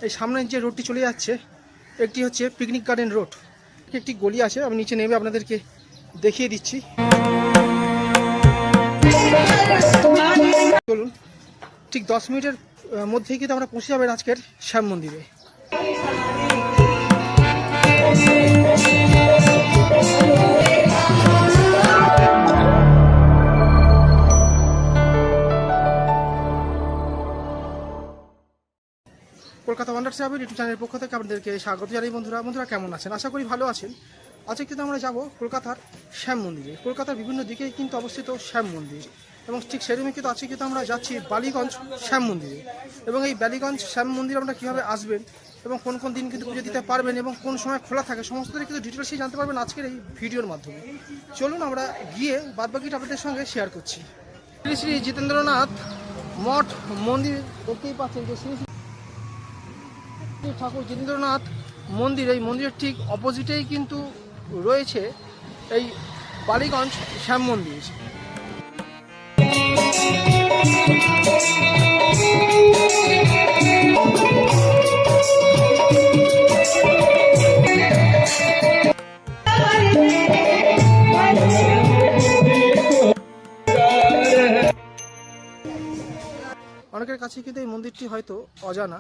এই সামনের যে রোডটি চলে যাচ্ছে একটি হচ্ছে পিকনিক গার্ডেন রোড। একটি গলি আছে, আমি নিচে নেমে আপনাদেরকে দেখিয়ে দিচ্ছি। চলুন, ঠিক 10 মিনিটের মধ্যেই কিন্তু আমরা পৌঁছে যাবেন আজকের শ্যাম মন্দিরে। কলকাতা ওয়ান্ডার ট্রাভেল ইউটিউব চ্যানেলের পক্ষ থেকে আপনাদেরকে স্বাগত জানাই। বন্ধুরা কেমন আছেন? আশা করি ভালো আছেন। আজকে কিন্তু আমরা যাব কলকাতার শ্যাম মন্দিরে। কলকাতার বিভিন্ন দিকেই কিন্তু অবস্থিত শ্যাম মন্দির, এবং ঠিক সেরকমই কিন্তু আজকে কিন্তু আমরা যাচ্ছি বালিগঞ্জ শ্যাম মন্দিরে। এবং এই বালিগঞ্জ শ্যাম মন্দিরে আমরা কীভাবে আসবেন এবং কোন কোন দিন কিন্তু পুজো দিতে পারবেন এবং কোন সময় খোলা থাকে সমস্ত কিন্তু ডিটেলসই জানতে পারবেন আজকের এই ভিডিওর মাধ্যমে। চলুন আমরা গিয়ে বাদবাকিটা আপনাদের সঙ্গে শেয়ার করছি। শ্রী শ্রী জিতেন্দ্রনাথ মঠ মন্দির দেখতেই পাচ্ছেন যে শ্রী ঠাকুর জিতেন্দ্রনাথ মন্দির, এই মন্দিরের ঠিক অপোজিটেই কিন্তু রয়েছে এই বালিগঞ্জ শ্যাম মন্দির। অনেকের কাছে কিন্তু এই মন্দিরটি হয়তো অজানা,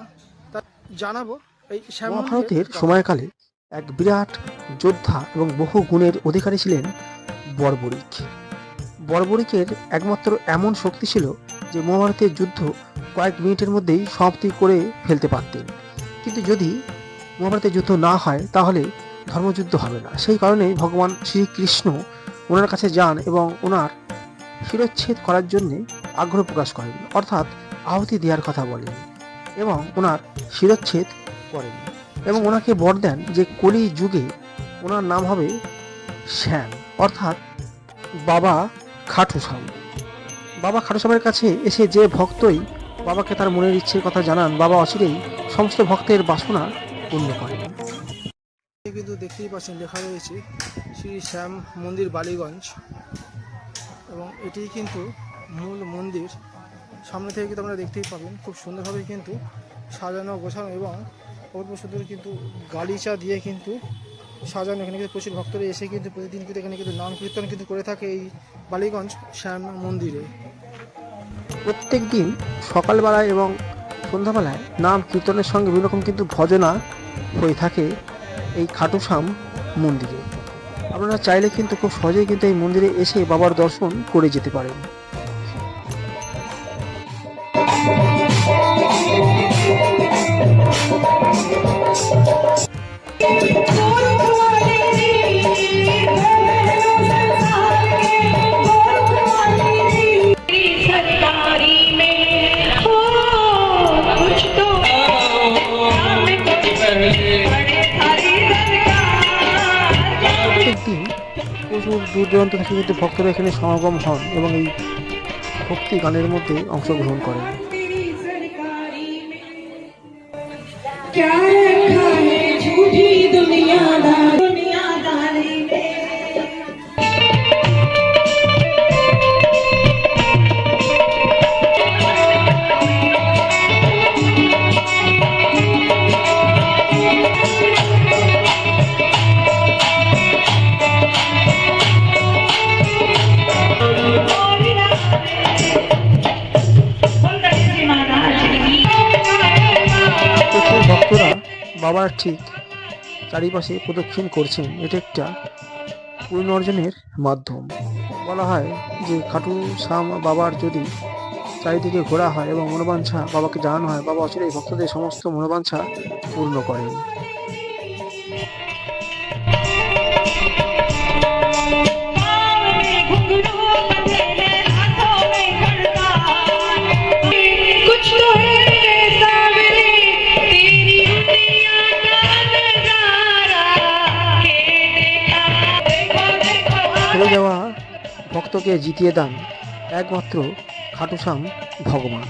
তা জানাবো। এই মহাভারতের সময়কালে এক বিরাট যোদ্ধা এবং বহু গুণের অধিকারী ছিলেন বর্বরিক। বর্বরিকের একমাত্র এমন শক্তি ছিল যে মহাভারতের যুদ্ধ কয়েক মিনিটের মধ্যেই সমাপ্তি করে ফেলতে পারতেন। কিন্তু যদি মহাভারতের যুদ্ধ না হয় তাহলে ধর্মযুদ্ধ হবে না। সেই কারণে ভগবান শ্রীকৃষ্ণ ওনার কাছে যান এবং ওনার শিরচ্ছেদ করার জন্যে আগ্রহ প্রকাশ করেন, অর্থাৎ আহুতি দেওয়ার কথা বলেন এবং ওনার শিরচ্ছেদ করেন এবং ওনাকে বর দেন যে কলি যুগে ওনার নাম হবে শ্যাম, অর্থাৎ বাবা খাটুশ্যাম। বাবা খাটুশ্যামের কাছে এসে যে ভক্তই বাবাকে তার মনের ইচ্ছের কথা জানান, বাবা অচিরেই সমস্ত ভক্তের বাসনা পূর্ণ করেন। কিন্তু দেখতেই পাচ্ছেন লেখা রয়েছে শ্রী শ্যাম মন্দির বালিগঞ্জ, এবং এটি কিন্তু মূল মন্দির। সামনে থেকে কিন্তু আমরা দেখতেই পাবেন খুব সুন্দরভাবে কিন্তু সাজানো গোছানো এবং অল্প সুন্দর কিন্তু গালিচা দিয়ে কিন্তু সাজানো। এখানে কিন্তু প্রচুর ভক্তরা এসে কিন্তু প্রতিদিন কিন্তু এখানে কিন্তু নাম কীর্তন কিন্তু করে থাকে এই বালিগঞ্জ শ্যাম মন্দিরে। প্রত্যেক দিন সকালবেলায় এবং সন্ধ্যাবেলায় নাম কীর্তনের সঙ্গে বিভিন্ন রকম কিন্তু ভজনা হয়ে থাকে এই খাটুশ্যাম মন্দিরে। আপনারা চাইলে কিন্তু খুব সহজেই কিন্তু এই মন্দিরে এসে বাবার দর্শন করে যেতে পারেন। প্রত্যেকদিন প্রচুর দূর দূরান্ত থেকে কিন্তু ভক্তরা এখানে সমাগম হন এবং এই ভক্তি গানের মধ্যে অংশগ্রহণ করেন। ভক্তরা বাবার ঠিক চারিপাশে প্রদক্ষিণ করছেন। এটা একটা পুণ্য অর্জনের মাধ্যম। বলা হয় যে খাটুশ্যাম বাবার যদি চারিদিকে ঘোরা হয় এবং মনোবাঞ্ছা বাবাকে জানানো হয়, বাবা অচিরেই ভক্তদের সমস্ত মনোবাঞ্ছা পূর্ণ করেন। হেরে যাওয়া ভক্তকে জিতিয়ে দেন একমাত্র খাটুশ্যাম ভগবান।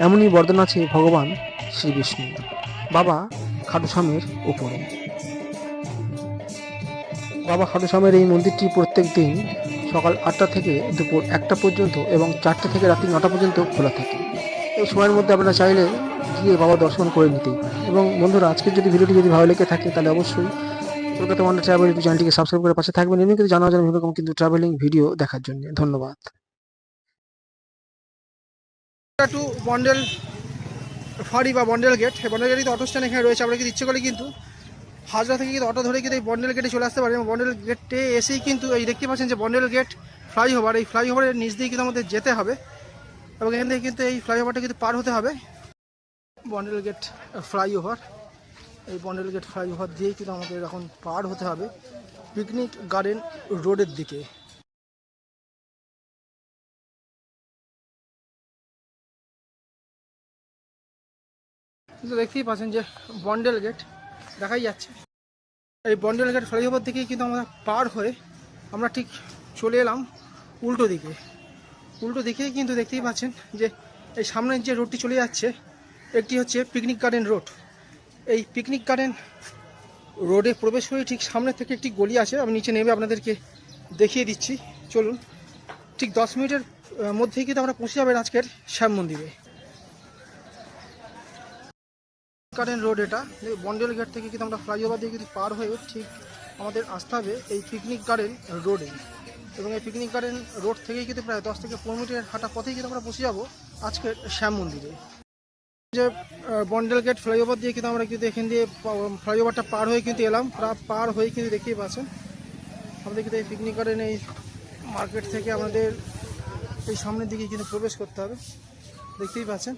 এমনই বরদান আছে ভগবান শ্রীবিষ্ণু বাবা খাটুশ্যামের উপরে। বাবা খাটুশ্যামের এই মন্দিরটি প্রত্যেক দিন সকাল 8টা থেকে দুপুর 1টা পর্যন্ত এবং 4টে থেকে রাত্রি 9টা পর্যন্ত খোলা থাকে। এই সময়ের মধ্যে আপনারা চাইলে গিয়ে বাবা দর্শন করে নিতেই পারেন। এবং বন্ধুরা, আজকের যদি ভিডিওটি যদি ভালো লেগে থাকে তাহলে অবশ্যই কলকাতা ওয়ান্ডার ট্রাভেল ইউটিউব চ্যানেলটিকে সাবস্ক্রাইব করে পাশে থাকবেন, এমনি কিন্তু জানা যায় এরকম কিন্তু ট্রাভেলিং ভিডিও দেখার জন্য। ধন্যবাদ। টু বন্ডেল ফাঁড়ি বা বন্ডেল গেট, বন্ডেল গেটে অটো স্ট্যান্ড এখানে রয়েছে। আমরা কিন্তু ইচ্ছে করলে কিন্তু হাজরা থেকে কিন্তু অটো ধরে কিন্তু এই বন্ডেল গেটে চলে আসতে পারি। এবং বন্ডেল গেটে এসেই কিন্তু এই দেখতে পাচ্ছেন যে বন্ডেল গেট ফ্লাইওভার, এই ফ্লাইওভারের নিচ দিয়ে কিন্তু আমাদের যেতে হবে এবং এখান থেকে কিন্তু এই ফ্লাইওভারটা কিন্তু পার হতে হবে। বন্ডেল গেট ফ্লাইওভার, এই বন্ডেল গেট ফ্লাইওভার দিয়েই কিন্তু আমাদের এখন পার হতে হবে পিকনিক গার্ডেন রোডের দিকে। কিন্তু দেখতেই পাচ্ছেন যে বন্ডেল গেট দেখাই যাচ্ছে। এই বন্ডেল গেট ফ্লাইওভার দিকেই কিন্তু আমরা পার হয়ে আমরা ঠিক চলে এলাম উল্টো দিকে। উল্টো দিকেই কিন্তু দেখতেই পাচ্ছেন যে এই সামনের যে রোডটি চলে যাচ্ছে একটি হচ্ছে পিকনিক গার্ডেন রোড। এই পিকনিক গার্ডেন রোডে প্রবেশ করে ঠিক সামনে থেকে একটি গলি আছে, আমি নিচে নেমে আপনাদেরকে দেখিয়ে দিচ্ছি। চলুন, ঠিক 10 মিনিটের মধ্যেই কিন্তু আমরা পৌঁছে যাবেন আজকের শ্যাম মন্দিরে। গার্ডেন রোড এটা, বন্ডেল গেট থেকে কিন্তু আমরা ফ্লাইওভার দিয়ে কিন্তু পার হয়ে ঠিক আমাদের আসতে হবে এই পিকনিক গার্ডেন রোডে। এবং এই পিকনিক গার্ডেন রোড থেকেই কিন্তু প্রায় 10 থেকে 15 মিনিটের হাঁটা পথেই কিন্তু আমরা পৌঁছে যাবো আজকের শ্যাম মন্দিরে। যে বন্ডেল গেট ফ্লাইওভার দিয়ে কিন্তু আমরা কিন্তু এখান দিয়ে ফ্লাইওভারটা পার হয়ে কিন্তু এলাম। পার হয়ে কিন্তু দেখতেই পাচ্ছেন আমাদের কিন্তু এই পিকনিক গার্ডেন এই মার্কেট থেকে আমাদের এই সামনের দিকে কিন্তু প্রবেশ করতে হবে, দেখতেই পাচ্ছেন।